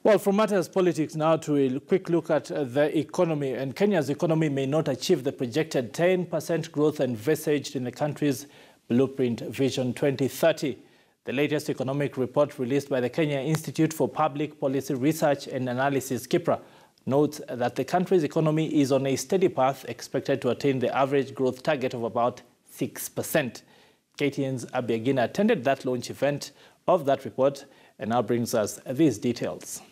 Well, from matters politics now to a quick look at the economy. And Kenya's economy may not achieve the projected 10% growth envisaged in the country's Blueprint Vision 2030. The latest economic report released by the Kenya Institute for Public Policy Research and Analysis, KIPRA, notes that the country's economy is on a steady path, expected to attain the average growth target of about 6%. KTN's Abiagina attended that launch event of that report and now brings us these details.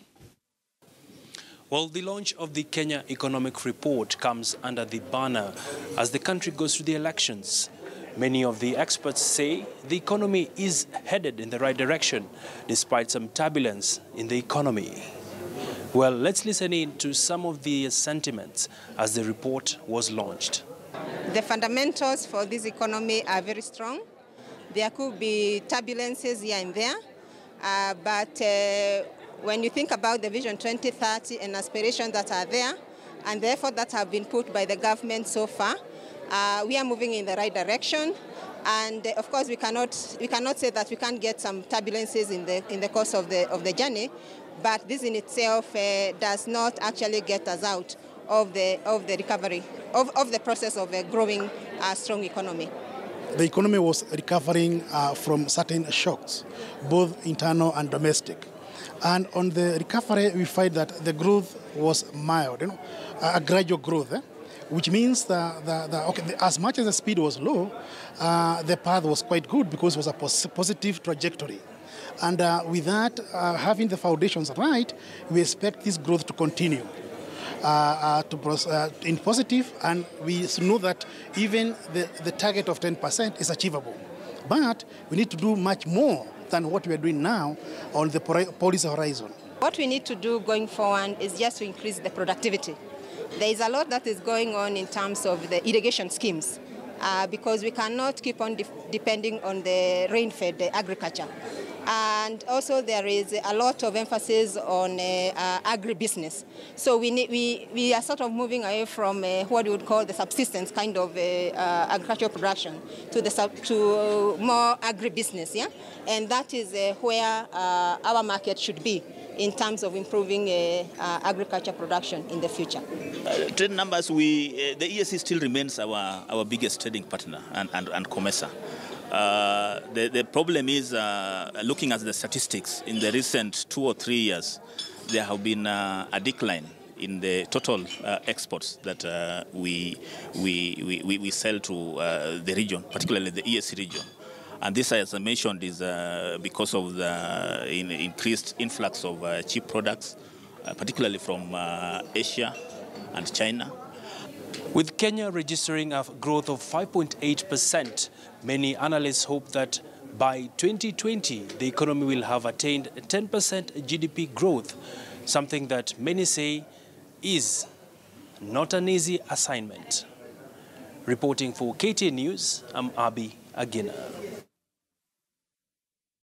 Well, the launch of the Kenya Economic Report comes under the banner as the country goes through the elections. Many of the experts say the economy is headed in the right direction, despite some turbulence in the economy. Well, let's listen in to some of the sentiments as the report was launched. The fundamentals for this economy are very strong. There could be turbulences here and there, but when you think about the Vision 2030 and aspirations that are there and the effort that have been put by the government so far, we are moving in the right direction. And of course, we cannot say that we can't get some turbulences in the course of the journey, but this in itself does not actually get us out of the recovery of the process of a growing strong economy. The economy was recovering from certain shocks, both internal and domestic. And on the recovery, we find that the growth was mild, a gradual growth, which means that as much as the speed was low, the path was quite good because it was a positive trajectory. And with that, having the foundations right, we expect this growth to continue in positive, and we know that even the target of 10% is achievable. But we need to do much more than what we are doing now on the policy horizon. What we need to do going forward is just to increase the productivity. There is a lot that is going on in terms of the irrigation schemes because we cannot keep on depending on the rain-fed agriculture. And also there is a lot of emphasis on agribusiness. So we are sort of moving away from what we would call the subsistence kind of agricultural production to more agribusiness, yeah? And that is where our market should be in terms of improving agriculture production in the future. Trade numbers, the EAC still remains our biggest trading partner and commercer. The problem is, looking at the statistics, in the recent 2 or 3 years, there have been a decline in the total exports that we sell to the region, particularly the EAC region. And this, as I mentioned, is because of the increased influx of cheap products, particularly from Asia and China. With Kenya registering a growth of 5.8%, many analysts hope that by 2020, the economy will have attained 10% GDP growth, something that many say is not an easy assignment. Reporting for KTN News, I'm Abi Agina.